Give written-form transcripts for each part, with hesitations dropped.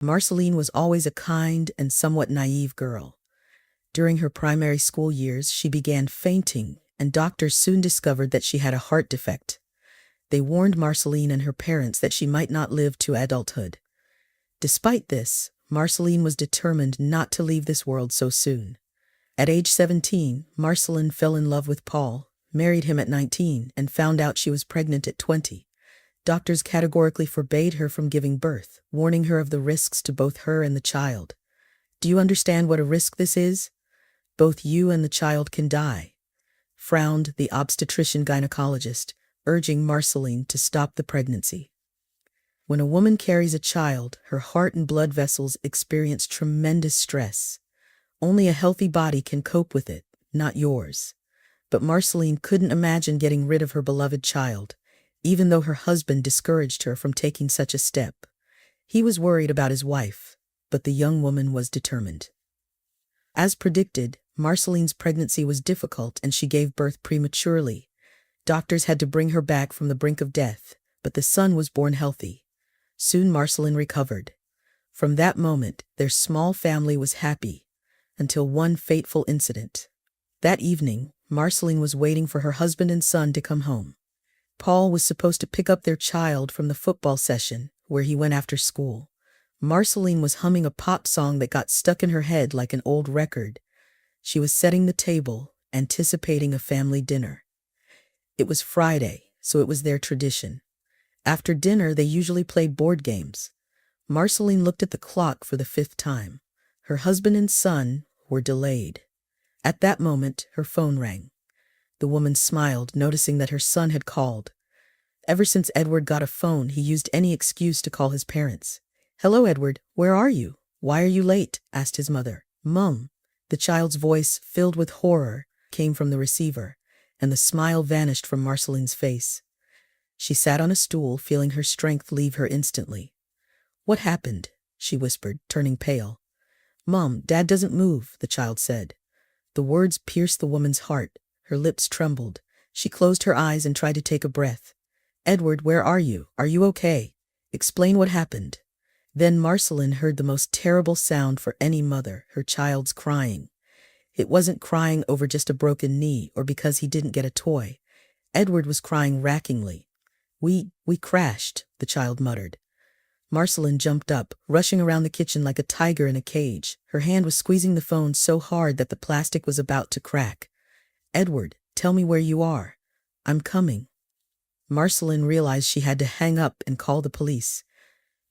Marceline was always a kind and somewhat naive girl. During her primary school years, she began fainting, and doctors soon discovered that she had a heart defect. They warned Marceline and her parents that she might not live to adulthood. Despite this, Marceline was determined not to leave this world so soon. At age 17, Marceline fell in love with Paul, married him at 19, and found out she was pregnant at 20. Doctors categorically forbade her from giving birth, warning her of the risks to both her and the child. "Do you understand what a risk this is? Both you and the child can die," frowned the obstetrician-gynecologist, urging Marceline to stop the pregnancy. When a woman carries a child, her heart and blood vessels experience tremendous stress. Only a healthy body can cope with it, not yours. But Marceline couldn't imagine getting rid of her beloved child, even though her husband discouraged her from taking such a step. He was worried about his wife, but the young woman was determined. As predicted, Marceline's pregnancy was difficult and she gave birth prematurely. Doctors had to bring her back from the brink of death, but the son was born healthy. Soon Marceline recovered. From that moment, their small family was happy, until one fateful incident. That evening, Marceline was waiting for her husband and son to come home. Paul was supposed to pick up their child from the football session, where he went after school. Marceline was humming a pop song that got stuck in her head like an old record. She was setting the table, anticipating a family dinner. It was Friday, so it was their tradition. After dinner, they usually played board games. Marceline looked at the clock for the 5th time. Her husband and son were delayed. At that moment, her phone rang. The woman smiled, noticing that her son had called. Ever since Edward got a phone, he used any excuse to call his parents. "Hello, Edward, where are you? Why are you late?" asked his mother. "Mum." The child's voice, filled with horror, came from the receiver, and the smile vanished from Marceline's face. She sat on a stool, feeling her strength leave her instantly. "What happened?" she whispered, turning pale. "Mom, Dad doesn't move," the child said. The words pierced the woman's heart. Her lips trembled. She closed her eyes and tried to take a breath. "Edward, where are you? Are you okay? Explain what happened." Then Marceline heard the most terrible sound for any mother, her child's crying. It wasn't crying over just a broken knee or because he didn't get a toy. Edward was crying rackingly. We crashed," the child muttered. Marceline jumped up, rushing around the kitchen like a tiger in a cage. Her hand was squeezing the phone so hard that the plastic was about to crack. "Edward, tell me where you are." "I'm coming." Marceline realized she had to hang up and call the police.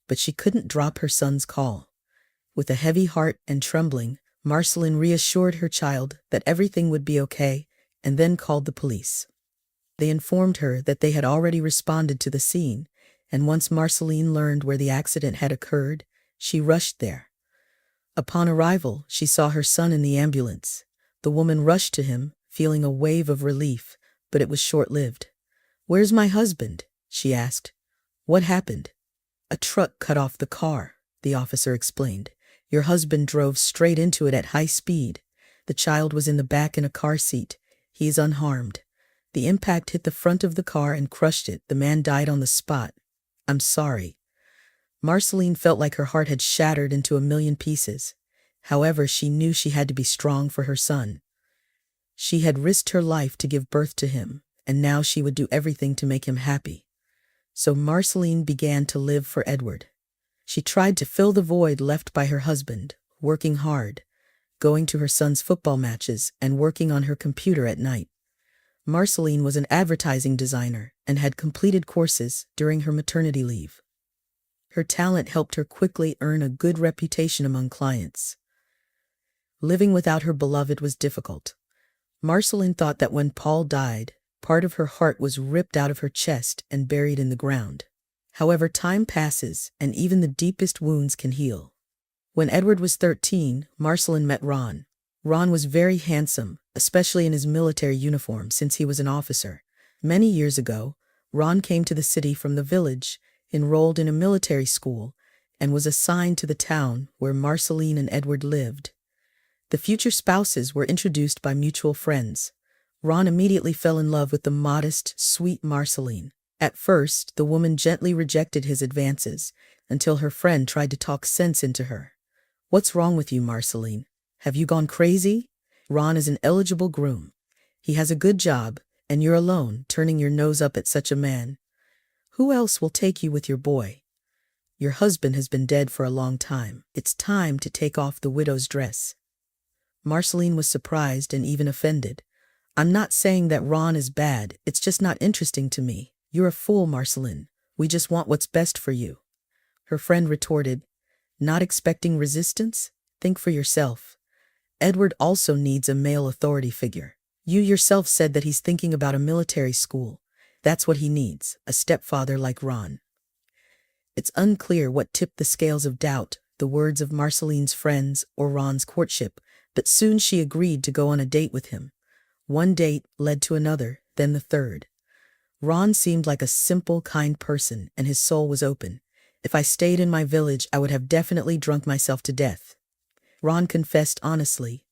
But she couldn't drop her son's call. With a heavy heart and trembling, Marceline reassured her child that everything would be okay, and then called the police. They informed her that they had already responded to the scene, and once Marceline learned where the accident had occurred, she rushed there. Upon arrival, she saw her son in the ambulance. The woman rushed to him, feeling a wave of relief, but it was short-lived. "Where's my husband?" she asked. "What happened?" "A truck cut off the car," the officer explained. "Your husband drove straight into it at high speed. The child was in the back in a car seat. He is unharmed. The impact hit the front of the car and crushed it. The man died on the spot. I'm sorry." Marceline felt like her heart had shattered into a million pieces. However, she knew she had to be strong for her son. She had risked her life to give birth to him, and now she would do everything to make him happy. So Marceline began to live for Edward. She tried to fill the void left by her husband, working hard, going to her son's football matches, and working on her computer at night. Marceline was an advertising designer and had completed courses during her maternity leave. Her talent helped her quickly earn a good reputation among clients. Living without her beloved was difficult. Marceline thought that when Paul died, part of her heart was ripped out of her chest and buried in the ground. However, time passes, and even the deepest wounds can heal. When Edward was 13, Marceline met Ron. Ron was very handsome, especially in his military uniform since he was an officer. Many years ago, Ron came to the city from the village, enrolled in a military school, and was assigned to the town where Marceline and Edward lived. The future spouses were introduced by mutual friends. Ron immediately fell in love with the modest, sweet Marceline. At first, the woman gently rejected his advances, until her friend tried to talk sense into her. "What's wrong with you, Marceline? Have you gone crazy? Ron is an eligible groom. He has a good job, and you're alone, turning your nose up at such a man. Who else will take you with your boy? Your husband has been dead for a long time. It's time to take off the widow's dress." Marceline was surprised and even offended. "I'm not saying that Ron is bad, it's just not interesting to me. You're a fool, Marceline. We just want what's best for you." Her friend retorted, not expecting resistance. "Think for yourself. Edward also needs a male authority figure. You yourself said that he's thinking about a military school. That's what he needs, a stepfather like Ron." It's unclear what tipped the scales of doubt, the words of Marceline's friends or Ron's courtship, but soon she agreed to go on a date with him. One date led to another, then the third. Ron seemed like a simple, kind person, and his soul was open. "If I stayed in my village, I would have definitely drunk myself to death." Ron confessed honestly.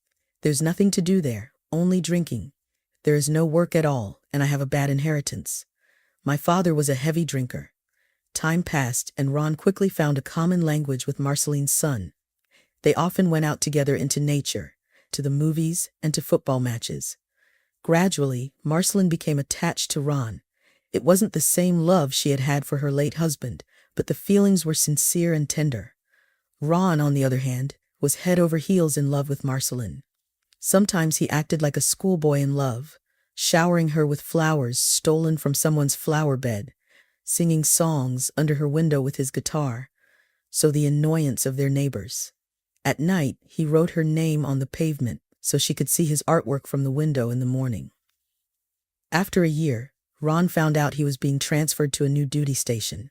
"There's nothing to do there, only drinking. There is no work at all, and I have a bad inheritance. My father was a heavy drinker." Time passed, and Ron quickly found a common language with Marceline's son. They often went out together into nature, to the movies, and to football matches. Gradually, Marceline became attached to Ron. It wasn't the same love she had had for her late husband, but the feelings were sincere and tender. Ron, on the other hand, was head over heels in love with Marceline. Sometimes he acted like a schoolboy in love, showering her with flowers stolen from someone's flower bed, singing songs under her window with his guitar, so the annoyance of their neighbors. At night, he wrote her name on the pavement so she could see his artwork from the window in the morning. After a year, Ron found out he was being transferred to a new duty station.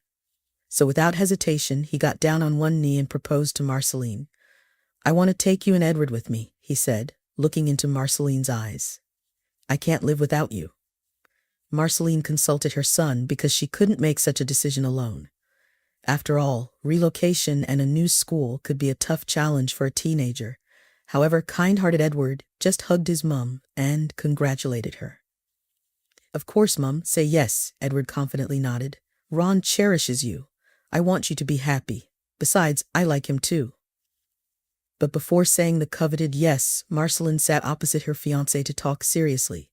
So without hesitation, he got down on one knee and proposed to Marceline. "I want to take you and Edward with me," he said, looking into Marceline's eyes. "I can't live without you." Marceline consulted her son because she couldn't make such a decision alone. After all, relocation and a new school could be a tough challenge for a teenager. However, kind-hearted Edward just hugged his mum and congratulated her. "Of course, Mum, say yes," Edward confidently nodded. "Ron cherishes you. I want you to be happy. Besides, I like him too." But before saying the coveted yes, Marceline sat opposite her fiancé to talk seriously.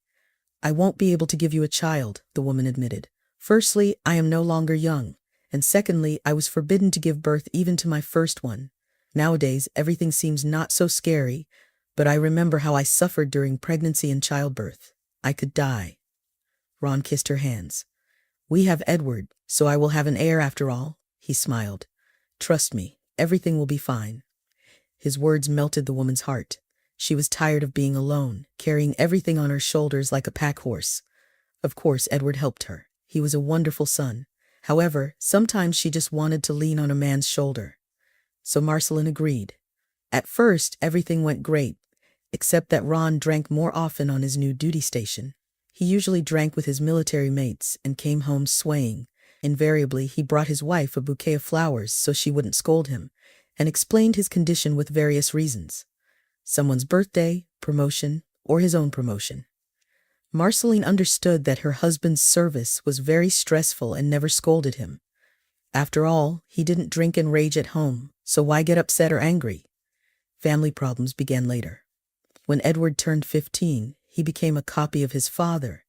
"I won't be able to give you a child," the woman admitted. "Firstly, I am no longer young, and secondly, I was forbidden to give birth even to my first one. Nowadays, everything seems not so scary, but I remember how I suffered during pregnancy and childbirth. I could die." Ron kissed her hands. "We have Edward, so I will have an heir after all," he smiled. "Trust me, everything will be fine." His words melted the woman's heart. She was tired of being alone, carrying everything on her shoulders like a pack horse. Of course, Edward helped her. He was a wonderful son. However, sometimes she just wanted to lean on a man's shoulder. So Marceline agreed. At first, everything went great, except that Ron drank more often on his new duty station. He usually drank with his military mates and came home swaying. Invariably, he brought his wife a bouquet of flowers so she wouldn't scold him, and explained his condition with various reasons. Someone's birthday, promotion, or his own promotion. Marceline understood that her husband's service was very stressful and never scolded him. After all, he didn't drink and rage at home, so why get upset or angry? Family problems began later. When Edward turned 15, he became a copy of his father.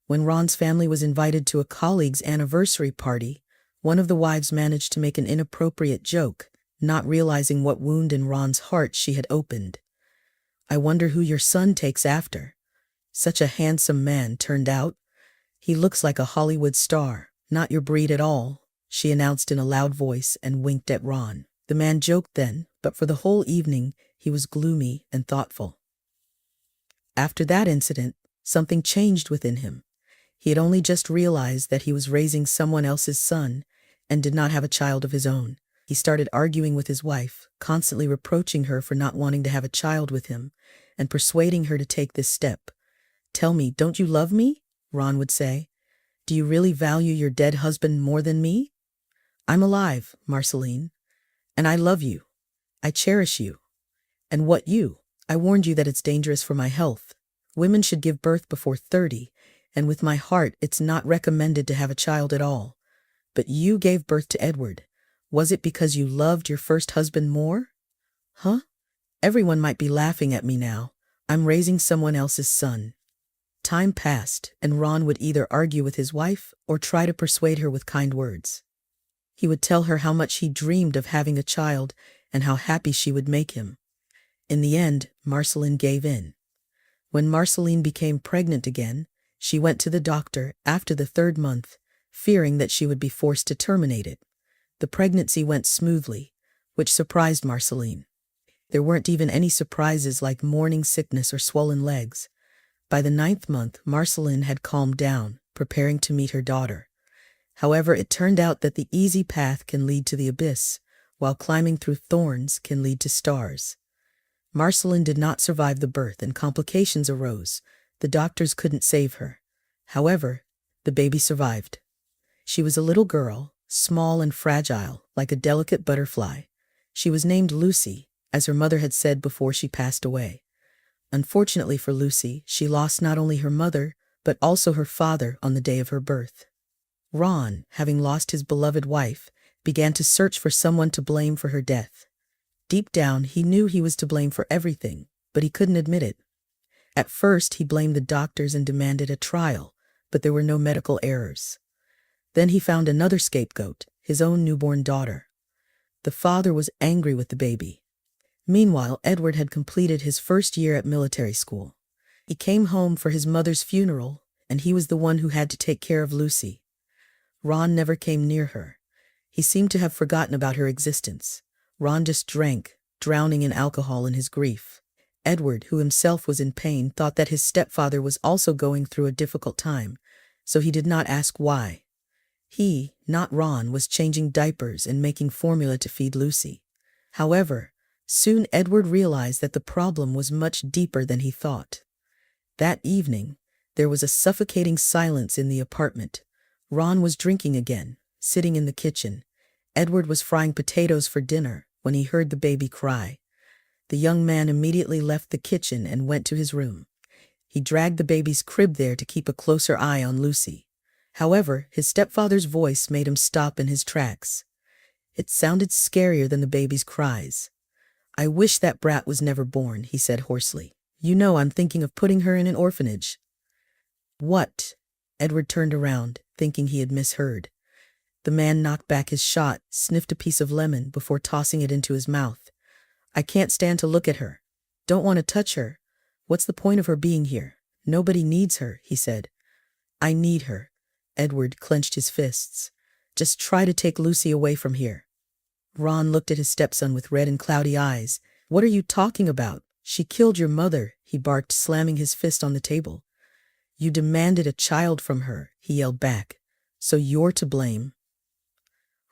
When Ron's family was invited to a colleague's anniversary party, one of the wives managed to make an inappropriate joke, not realizing what wound in Ron's heart she had opened. "I wonder who your son takes after. Such a handsome man turned out. He looks like a Hollywood star, not your breed at all," she announced in a loud voice and winked at Ron. The man joked then, but for the whole evening, he was gloomy and thoughtful. After that incident, something changed within him. He had only just realized that he was raising someone else's son and did not have a child of his own. He started arguing with his wife, constantly reproaching her for not wanting to have a child with him, and persuading her to take this step. "Tell me, don't you love me?" Ron would say. "Do you really value your dead husband more than me? I'm alive, Marceline, and I love you. I cherish you. And what you? I warned you that it's dangerous for my health. Women should give birth before 30, and with my heart it's not recommended to have a child at all. But you gave birth to Edward. Was it because you loved your first husband more? Huh? Everyone might be laughing at me now. I'm raising someone else's son. Time passed, and Ron would either argue with his wife or try to persuade her with kind words. He would tell her how much he dreamed of having a child and how happy she would make him. In the end, Marceline gave in. When Marceline became pregnant again, she went to the doctor after the 3rd month, fearing that she would be forced to terminate it. The pregnancy went smoothly, which surprised Marceline. There weren't even any surprises like morning sickness or swollen legs. By the 9th month, Marceline had calmed down, preparing to meet her daughter. However, it turned out that the easy path can lead to the abyss, while climbing through thorns can lead to stars. Marceline did not survive the birth and complications arose. The doctors couldn't save her. However, the baby survived. She was a little girl, small and fragile, like a delicate butterfly. She was named Lucy, as her mother had said before she passed away. Unfortunately for Lucy, she lost not only her mother, but also her father on the day of her birth. Ron, having lost his beloved wife, began to search for someone to blame for her death. Deep down, he knew he was to blame for everything, but he couldn't admit it. At first, he blamed the doctors and demanded a trial, but there were no medical errors. Then he found another scapegoat, his own newborn daughter. The father was angry with the baby. Meanwhile, Edward had completed his first year at military school. He came home for his mother's funeral, and he was the one who had to take care of Lucy. Ron never came near her. He seemed to have forgotten about her existence. Ron just drank, drowning in alcohol in his grief. Edward, who himself was in pain, thought that his stepfather was also going through a difficult time, so he did not ask why. He, not Ron, was changing diapers and making formula to feed Lucy. However, soon Edward realized that the problem was much deeper than he thought. That evening, there was a suffocating silence in the apartment. Ron was drinking again, sitting in the kitchen. Edward was frying potatoes for dinner when he heard the baby cry. The young man immediately left the kitchen and went to his room. He dragged the baby's crib there to keep a closer eye on Lucy. However, his stepfather's voice made him stop in his tracks. It sounded scarier than the baby's cries. "I wish that brat was never born," he said hoarsely. "You know I'm thinking of putting her in an orphanage." "What?" Edward turned around, thinking he had misheard. The man knocked back his shot, sniffed a piece of lemon before tossing it into his mouth. "I can't stand to look at her. Don't want to touch her. What's the point of her being here? Nobody needs her," he said. "I need her." Edward clenched his fists. "Just try to take Lucy away from here." Ron looked at his stepson with red and cloudy eyes. "What are you talking about? She killed your mother," he barked, slamming his fist on the table. "You demanded a child from her," he yelled back. "So you're to blame."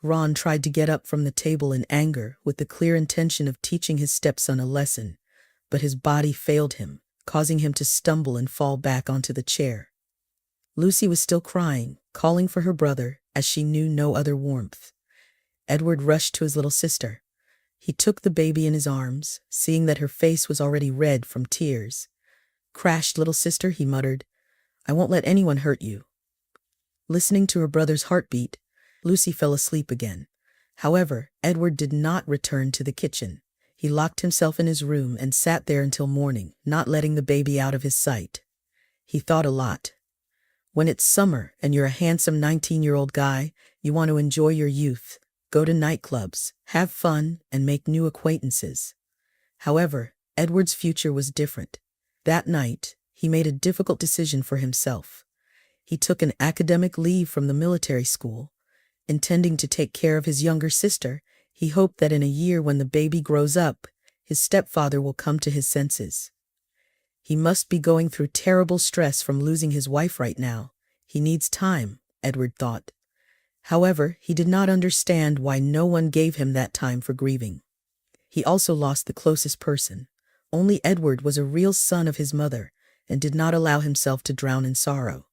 Ron tried to get up from the table in anger with the clear intention of teaching his stepson a lesson, but his body failed him, causing him to stumble and fall back onto the chair. Lucy was still crying, calling for her brother, as she knew no other warmth. Edward rushed to his little sister. He took the baby in his arms, seeing that her face was already red from tears. "Crashed little sister," he muttered. "I won't let anyone hurt you." Listening to her brother's heartbeat, Lucy fell asleep again. However, Edward did not return to the kitchen. He locked himself in his room and sat there until morning, not letting the baby out of his sight. He thought a lot. When it's summer and you're a handsome 19-year-old guy, you want to enjoy your youth, go to nightclubs, have fun, and make new acquaintances. However, Edward's future was different. That night, he made a difficult decision for himself. He took an academic leave from the military school. Intending to take care of his younger sister, he hoped that in a year when the baby grows up, his stepfather will come to his senses. He must be going through terrible stress from losing his wife right now. He needs time, Edward thought. However, he did not understand why no one gave him that time for grieving. He also lost the closest person. Only Edward was a real son of his mother and did not allow himself to drown in sorrow.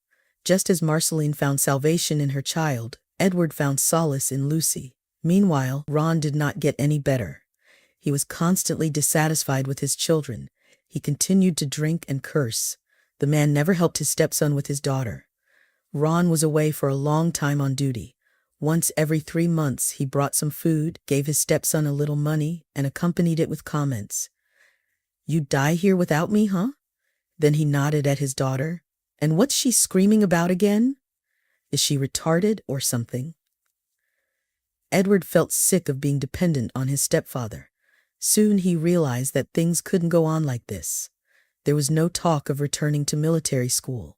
Just as Marceline found salvation in her child, Edward found solace in Lucy. Meanwhile, Ron did not get any better. He was constantly dissatisfied with his children. He continued to drink and curse. The man never helped his stepson with his daughter. Ron was away for a long time on duty. Once every 3 months, he brought some food, gave his stepson a little money, and accompanied it with comments. "You die here without me, huh?" Then he nodded at his daughter. "And what's she screaming about again? Is she retarded or something?" Edward felt sick of being dependent on his stepfather. Soon he realized that things couldn't go on like this. There was no talk of returning to military school.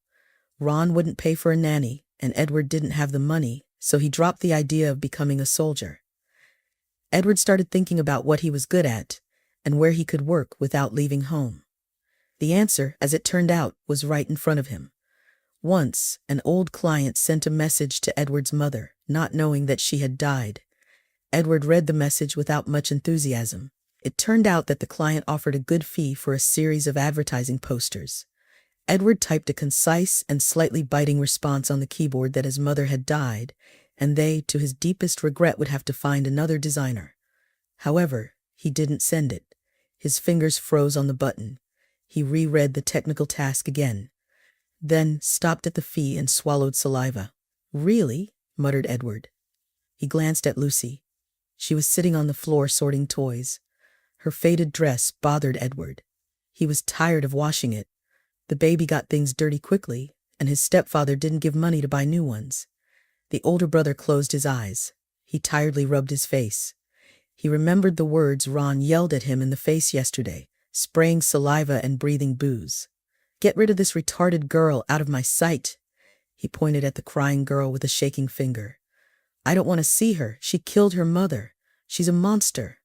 Ron wouldn't pay for a nanny, and Edward didn't have the money, so he dropped the idea of becoming a soldier. Edward started thinking about what he was good at and where he could work without leaving home. The answer, as it turned out, was right in front of him. Once, an old client sent a message to Edward's mother, not knowing that she had died. Edward read the message without much enthusiasm. It turned out that the client offered a good fee for a series of advertising posters. Edward typed a concise and slightly biting response on the keyboard that his mother had died, and they, to his deepest regret, would have to find another designer. However, he didn't send it. His fingers froze on the button. He reread the technical task again, then stopped at the fee and swallowed saliva. "Really?" muttered Edward. He glanced at Lucy. She was sitting on the floor sorting toys. Her faded dress bothered Edward. He was tired of washing it. The baby got things dirty quickly, and his stepfather didn't give money to buy new ones. The older brother closed his eyes. He tiredly rubbed his face. He remembered the words Ron yelled at him in the face yesterday, spraying saliva and breathing booze. "Get rid of this retarded girl out of my sight." He pointed at the crying girl with a shaking finger. "I don't want to see her. She killed her mother. She's a monster."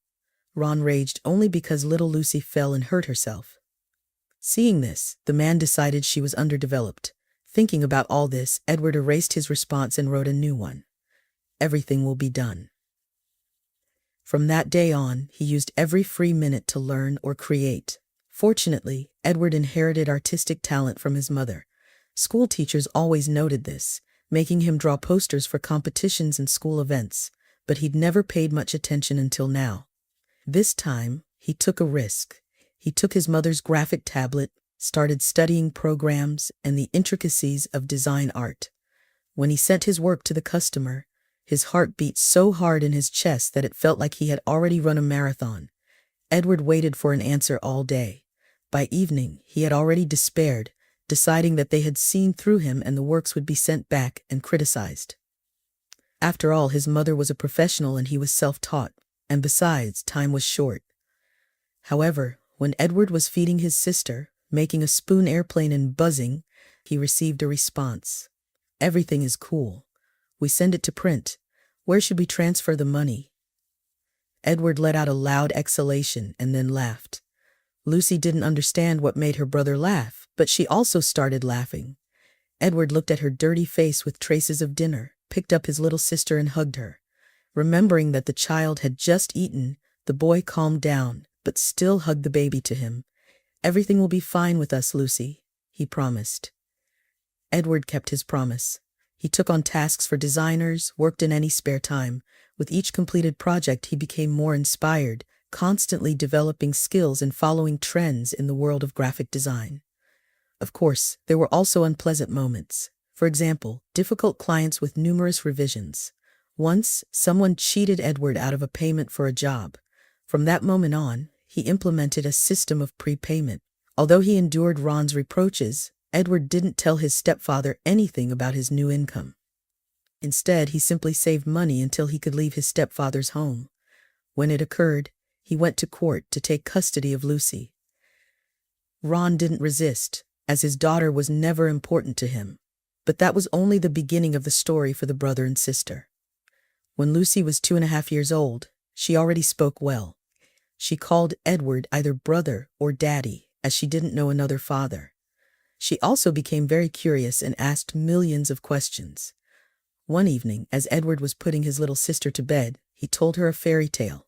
Ron raged only because little Lucy fell and hurt herself. Seeing this, the man decided she was underdeveloped. Thinking about all this, Edward erased his response and wrote a new one. "Everything will be done." From that day on, he used every free minute to learn or create. Fortunately, Edward inherited artistic talent from his mother. School teachers always noted this, making him draw posters for competitions and school events, but he'd never paid much attention until now. This time, he took a risk. He took his mother's graphic tablet, started studying programs and the intricacies of design art. When he sent his work to the customer, his heart beat so hard in his chest that it felt like he had already run a marathon. Edward waited for an answer all day. By evening, he had already despaired, deciding that they had seen through him and the works would be sent back and criticized. After all, his mother was a professional and he was self-taught, and besides, time was short. However, when Edward was feeding his sister, making a spoon airplane and buzzing, he received a response. "Everything is cool. We send it to print. Where should we transfer the money?" Edward let out a loud exhalation and then laughed. Lucy didn't understand what made her brother laugh, but she also started laughing. Edward looked at her dirty face with traces of dinner, picked up his little sister and hugged her. Remembering that the child had just eaten, the boy calmed down, but still hugged the baby to him. "Everything will be fine with us, Lucy," he promised. Edward kept his promise. He took on tasks for designers, worked in any spare time. With each completed project, he became more inspired, constantly developing skills and following trends in the world of graphic design. Of course, there were also unpleasant moments. For example, difficult clients with numerous revisions. Once, someone cheated Edward out of a payment for a job. From that moment on, he implemented a system of prepayment. Although he endured Ron's reproaches, Edward didn't tell his stepfather anything about his new income. Instead, he simply saved money until he could leave his stepfather's home. When it occurred, he went to court to take custody of Lucy. Ron didn't resist, as his daughter was never important to him. But that was only the beginning of the story for the brother and sister. When Lucy was 2.5 years old, she already spoke well. She called Edward either brother or daddy, as she didn't know another father. She also became very curious and asked millions of questions. One evening, as Edward was putting his little sister to bed, he told her a fairy tale.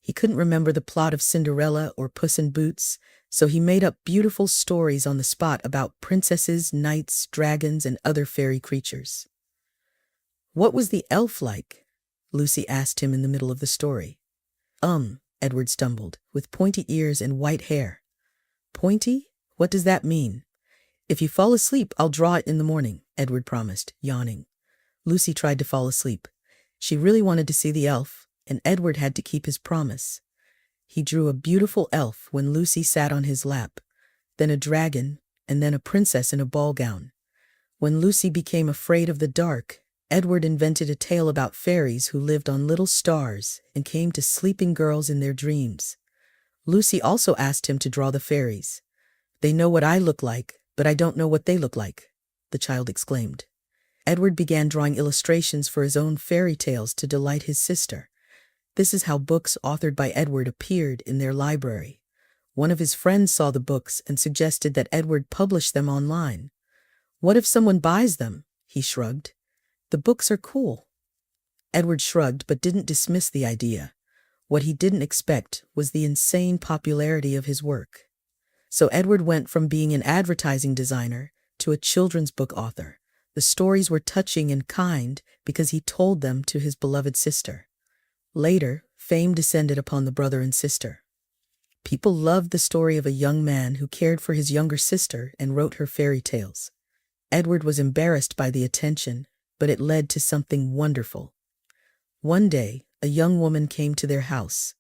He couldn't remember the plot of Cinderella or Puss in Boots, so he made up beautiful stories on the spot about princesses, knights, dragons, and other fairy creatures. "What was the elf like?" Lucy asked him in the middle of the story. Edward stumbled, "with pointy ears and white hair." "Pointy? What does that mean?" "If you fall asleep, I'll draw it in the morning," Edward promised, yawning. Lucy tried to fall asleep. She really wanted to see the elf, and Edward had to keep his promise. He drew a beautiful elf when Lucy sat on his lap, then a dragon, and then a princess in a ball gown. When Lucy became afraid of the dark, Edward invented a tale about fairies who lived on little stars and came to sleeping girls in their dreams. Lucy also asked him to draw the fairies. "They know what I look like, but I don't know what they look like," the child exclaimed. Edward began drawing illustrations for his own fairy tales to delight his sister. This is how books authored by Edward appeared in their library. One of his friends saw the books and suggested that Edward publish them online. "What if someone buys them?" he shrugged. "The books are cool." Edward shrugged but didn't dismiss the idea. What he didn't expect was the insane popularity of his work. So Edward went from being an advertising designer to a children's book author. The stories were touching and kind because he told them to his beloved sister. Later, fame descended upon the brother and sister. People loved the story of a young man who cared for his younger sister and wrote her fairy tales. Edward was embarrassed by the attention, but it led to something wonderful. One day, a young woman came to their house.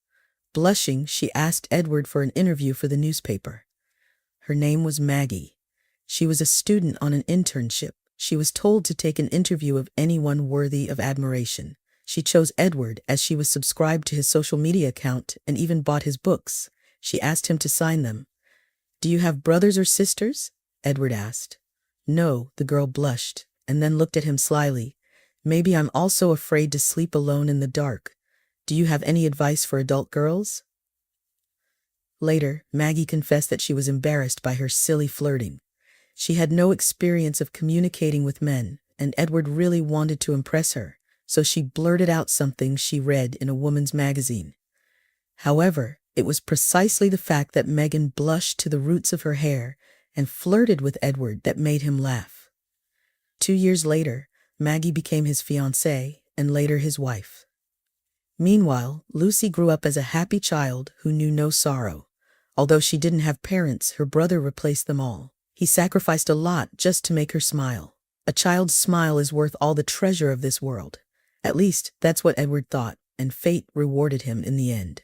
Blushing, she asked Edward for an interview for the newspaper. Her name was Maggie. She was a student on an internship. She was told to take an interview of anyone worthy of admiration. She chose Edward as she was subscribed to his social media account and even bought his books. She asked him to sign them. "Do you have brothers or sisters?" Edward asked. "No," the girl blushed, and then looked at him slyly. "Maybe I'm also afraid to sleep alone in the dark. Do you have any advice for adult girls?" Later, Maggie confessed that she was embarrassed by her silly flirting. She had no experience of communicating with men, and Edward really wanted to impress her, so she blurted out something she read in a woman's magazine. However, it was precisely the fact that Megan blushed to the roots of her hair and flirted with Edward that made him laugh. 2 years later, Maggie became his fiancée and later his wife. Meanwhile, Lucy grew up as a happy child who knew no sorrow. Although she didn't have parents, her brother replaced them all. He sacrificed a lot just to make her smile. A child's smile is worth all the treasure of this world. At least, that's what Edward thought, and fate rewarded him in the end.